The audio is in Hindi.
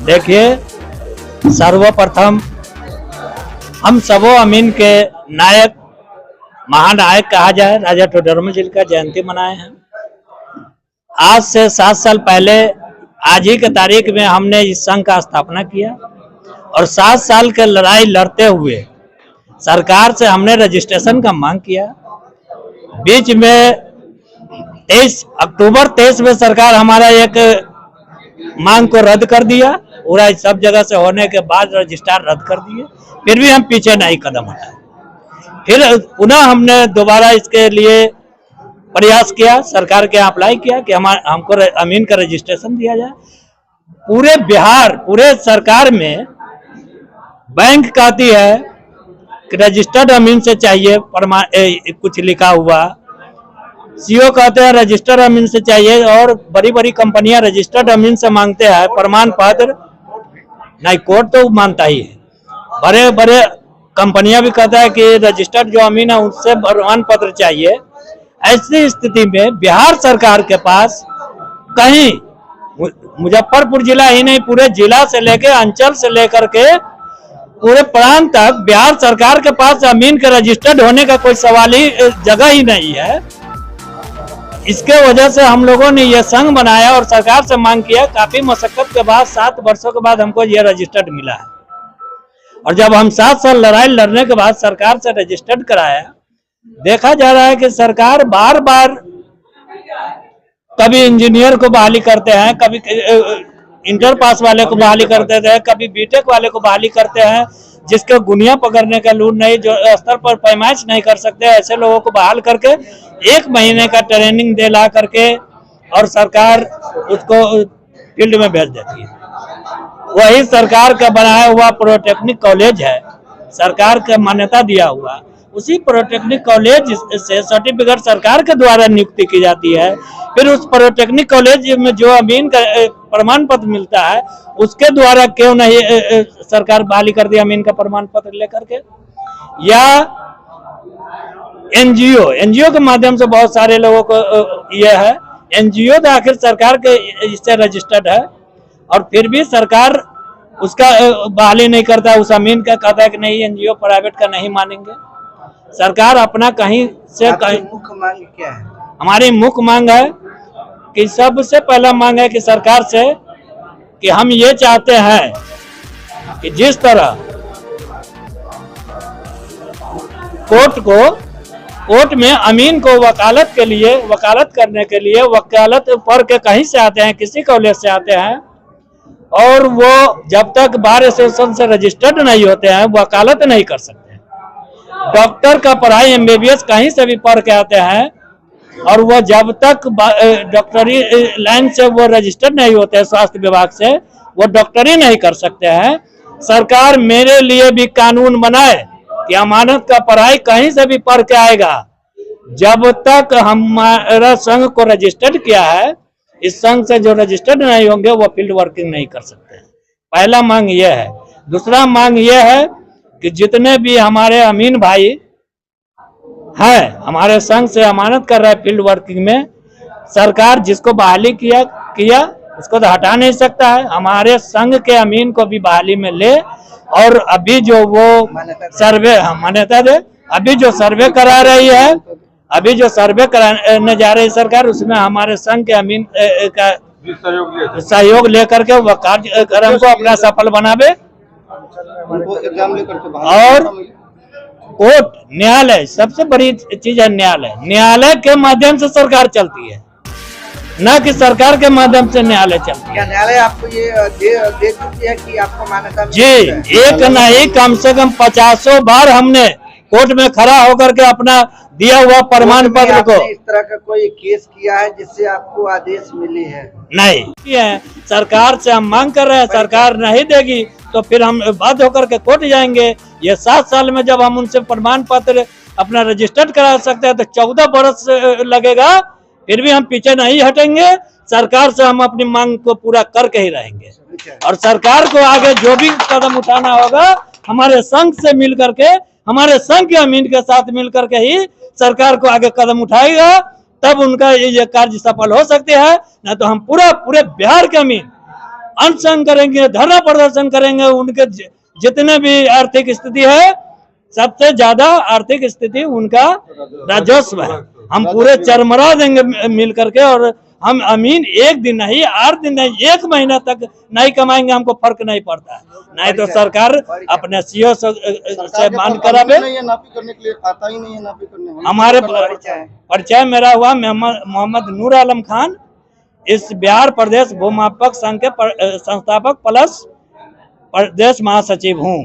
देखिए, सर्वप्रथम हम सबो अमीन के नायक महानायक कहा जाए राजा टोडरमल जी का जयंती मनाए हैं। आज से 7 साल पहले आज ही के तारीख में हमने इस संघ का स्थापना किया और 7 साल के लड़ाई लड़ते हुए सरकार से हमने रजिस्ट्रेशन का मांग किया। बीच में 23 अक्टूबर 23 में सरकार हमारा एक मांग को रद्द कर दिया। पूरा सब जगह से होने के बाद रजिस्ट्रार रद्द कर दिए, फिर भी हम पीछे नहीं कदम हटाए। फिर पुनः हमने दोबारा इसके लिए प्रयास किया, सरकार के अप्लाई किया कि हमको अमीन का रजिस्ट्रेशन दिया जाए। पूरे बिहार, पूरे सरकार में बैंक कहती है कि रजिस्टर्ड अमीन से चाहिए कुछ लिखा हुआ, सीओ कहते हैं रजिस्टर्ड अमीन से चाहिए, और बड़ी बड़ी कंपनियां रजिस्टर्ड अमीन से मांगते हैं प्रमाण पत्र। नहीं, कोर्ट तो मानता ही है। बड़े बड़े कंपनियां भी कहता है कि रजिस्टर्ड जो अमीन है उससे प्रमाण पत्र चाहिए। ऐसी स्थिति में बिहार सरकार के पास कहीं, मुजफ्फरपुर जिला ही नहीं पूरे जिला से लेकर अंचल से लेकर के पूरे प्रांत तक बिहार सरकार के पास अमीन के रजिस्टर्ड होने का कोई सवाल ही जगह ही नहीं है। इसके वजह से हम लोगों ने ये संघ बनाया और सरकार से मांग किया। काफी मशक्कत के बाद 7 वर्षों के बाद हमको ये रजिस्टर्ड मिला है। और जब हम 7 साल लड़ाई लड़ने के बाद सरकार से रजिस्टर्ड कराया, देखा जा रहा है कि सरकार बार बार कभी इंजीनियर को बहाली करते हैं, कभी इंटर पास वाले को बहाली करते थे, कभी बीटेक वाले को बहाली करते हैं जिसके गुनिया पकड़ने का लूर नहीं, जो स्तर पर पैमाइश नहीं कर सकते, ऐसे लोगों को बहाल करके 1 महीने का ट्रेनिंग दे ला करके और सरकार उसको फील्ड में भेज देती है। वही सरकार का बनाया हुआ पॉलिटेक्निक कॉलेज है, सरकार का मान्यता दिया हुआ, उसी पॉलिटेक्निक कॉलेज से सर्टिफिकेट सरकार के द्वारा नियुक्ति की जाती है। फिर उस पॉलिटेक्निक कॉलेज में जो अमीन का प्रमाण पत्र मिलता है उसके द्वारा क्यों नहीं सरकार बहाली कर दी अमीन का प्रमाण पत्र लेकर के। या एनजीओ के माध्यम से बहुत सारे लोगों को यह है, एनजीओ तो आखिर सरकार के इससे रजिस्टर्ड है और फिर भी सरकार उसका बहाली नहीं करता, उस अमीन का कहता है कि नहीं एनजीओ प्राइवेट का नहीं मानेंगे। सरकार अपना कहीं से कहीं। मुख्य मांग क्या है? हमारी मुख्य मांग है कि सबसे पहला मांग है कि सरकार से कि हम ये चाहते हैं कि जिस तरह कोर्ट में अमीन को वकालत करने के लिए वकालत पढ़ के कहीं से आते हैं, किसी कॉलेज से आते हैं, और वो जब तक बार एसोसिएशन से रजिस्टर्ड नहीं होते हैं वकालत नहीं कर सकते। डॉक्टर का पढ़ाई एमबीबीएस कहीं से भी पढ़ के आते हैं और वो जब तक डॉक्टरी लाइन से वो रजिस्टर्ड नहीं होते हैं स्वास्थ्य विभाग से, वो डॉक्टरी नहीं कर सकते हैं। सरकार मेरे लिए भी कानून बनाए कि अमानत का पढ़ाई कहीं से भी पढ़ के आएगा, जब तक हमारा संघ को रजिस्टर्ड किया है, इस संघ से जो रजिस्टर्ड नहीं होंगे वो फील्ड वर्किंग नहीं कर सकते हैं। पहला मांग यह है। दूसरा मांग यह है कि जितने भी हमारे अमीन भाई हैं हमारे संघ से अमानत कर रहा है फील्ड वर्किंग में, सरकार जिसको बहाली किया उसको तो हटा नहीं सकता है। हमारे संघ के अमीन को भी बहाली में ले और अभी जो वो सर्वे मान्यता दे। अभी जो सर्वे करा रही है, अभी जो सर्वे कराने जा रही है सरकार, उसमें हमारे संघ के अमीन का सहयोग लेकर के वह कार्यक्रम को अपना सफल बनावे। और कोर्ट, न्यायालय, सबसे बड़ी चीज है न्यायालय। न्यायालय के माध्यम से सरकार चलती है, न कि सरकार के माध्यम से न्यायालय चलती है। क्या न्यायालय आपको ये दे चुकी है कि आपको मान्यता? जी, एक नहीं कम से कम 50 बार हमने कोर्ट में खड़ा होकर के अपना दिया हुआ प्रमाण पत्र को। इस तरह का कोई केस किया है जिससे आपको आदेश मिली है? नहीं है। सरकार से हम मांग कर रहे हैं, सरकार नहीं देगी तो फिर हम बाध्य होकर के कोर्ट जाएंगे। ये 7 साल में जब हम उनसे प्रमाण पत्र अपना रजिस्टर्ड करा सकते हैं तो 14 बरस लगेगा, फिर भी हम पीछे नहीं हटेंगे। सरकार से हम अपनी मांग को पूरा करके ही रहेंगे और सरकार को आगे जो भी कदम उठाना होगा हमारे संघ से मिल करके, हमारे संघ के अमीन के साथ मिल करके ही सरकार को आगे कदम उठाएगा, तब उनका ये कार्य सफल हो सकते हैं। न तो हम पूरे बिहार के अमीन अनशन करेंगे, धरना प्रदर्शन करेंगे, उनके जितने भी आर्थिक स्थिति है, सबसे ज्यादा आर्थिक स्थिति उनका राजस्व है। हम पूरे चरमरा देंगे मिल करके, और हम अमीन एक दिन नहीं, 8 दिन नहीं, 1 महीना तक नहीं कमाएंगे, हमको फर्क नहीं पड़ता है। नहीं तो सरकार अपने सीओ से मान करावे। नापी करने के लिए आता ही नहीं है, नापी करने हमारे परिचय मेरा हुआ मोहम्मद नूर आलम खान, इस बिहार प्रदेश भूमापक संघ के संस्थापक प्लस प्रदेश महासचिव हूँ।